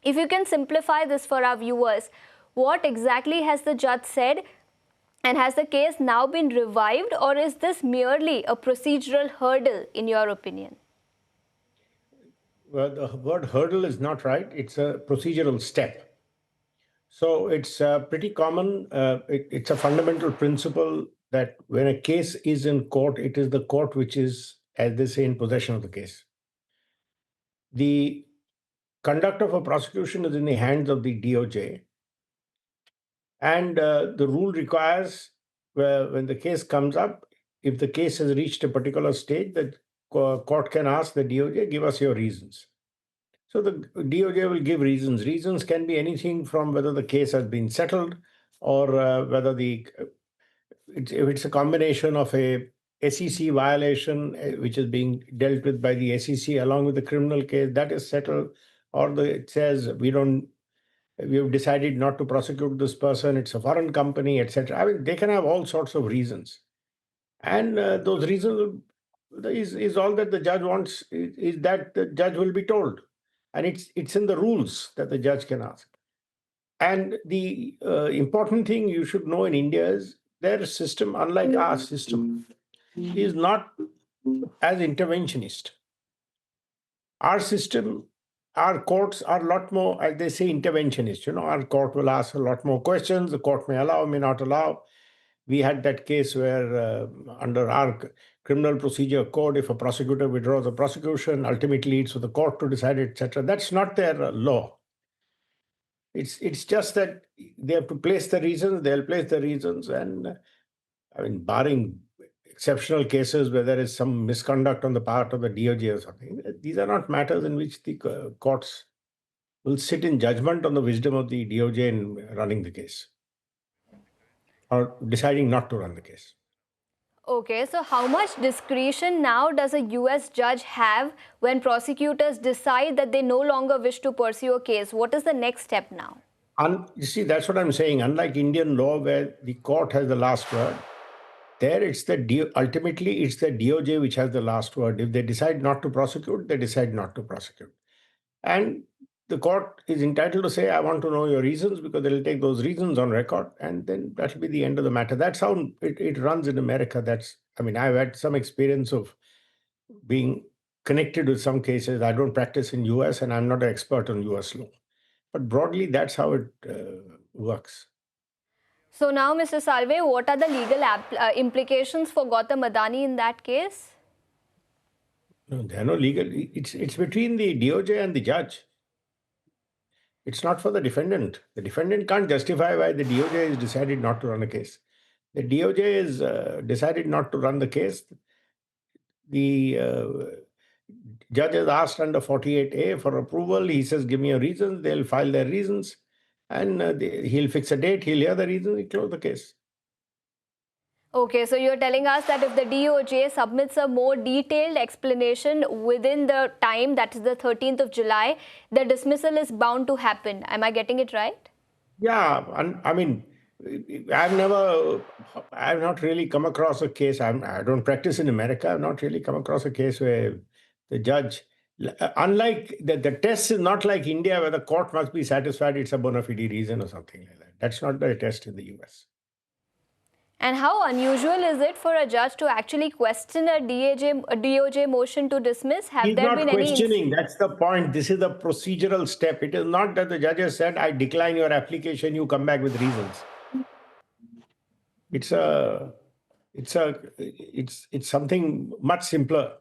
If you can simplify this for our viewers, what exactly has the judge said? And has the case now been revived, or is this merely a procedural hurdle in your opinion? Well, the word hurdle is not right. It's a procedural step. So it's pretty common. It's a fundamental principle that when a case is in court, it is the court which is, as they say, in possession of the case. The conduct of a prosecution is in the hands of the DOJ, and the rule requires when the case comes up, if the case has reached a particular stage, the court can ask the DOJ, give us your reasons. So the DOJ will give reasons. Reasons can be anything from whether the case has been settled or whether if it's a combination of a SEC violation which is being dealt with by the SEC along with the criminal case that is settled, or it says we have decided not to prosecute this person. It's a foreign company, etc. I mean, they can have all sorts of reasons, and those reasons is all that the judge wants. Is that the judge will be told, and it's in the rules that the judge can ask. And the important thing you should know in India is their system, unlike our system, is not as interventionist. Our system, our courts are a lot more, as they say, interventionist. Our court will ask a lot more questions. The court may allow, may not allow. We had that case where, under our criminal procedure code, if a prosecutor withdraws a prosecution, ultimately it's for the court to decide, etc. That's not their law. It's just that they have to place the reasons. They'll place the reasons, and I mean, barring exceptional cases where there is some misconduct on the part of the DOJ or something, these are not matters in which the courts will sit in judgment on the wisdom of the DOJ in running the case or deciding not to run the case. Okay, so how much discretion now does a US judge have when prosecutors decide that they no longer wish to pursue a case? What is the next step now? You see, that's what I'm saying. Unlike Indian law, where the court has the last word, there ultimately it's the DOJ which has the last word. If they decide not to prosecute, they decide not to prosecute. And the court is entitled to say, I want to know your reasons, because they'll take those reasons on record, and then that'll be the end of the matter. That's how it runs in America. I've had some experience of being connected with some cases. I don't practice in US and I'm not an expert on US law. But broadly, that's how it works. So now, Mr. Salve, what are the legal implications for Gautam Adani in that case? No, there are no legal. It's between the DOJ and the judge. It's not for the defendant. The defendant can't justify why the DOJ has decided not to run a case. The DOJ has decided not to run the case. The judge has asked under 48A for approval. He says, give me your reasons. They'll file their reasons, and he'll fix a date. He'll hear the reasons. He'll close the case. Okay, so you're telling us that if the DOJ submits a more detailed explanation within the time, that is the 13th of July, the dismissal is bound to happen. Am I getting it right? Yeah, and I mean, I've not really come across a case. I don't practice in America. I've not really come across a case where the judge, unlike the test is not like India where the court must be satisfied it's a bona fide reason or something like that. That's not the test in the US. And how unusual is it for a judge to actually question a DOJ motion to dismiss? Have He's there not been any questioning. That's the point. This is the procedural step. It is not that the judge has said, I decline your application, you come back with reasons. It's something much simpler.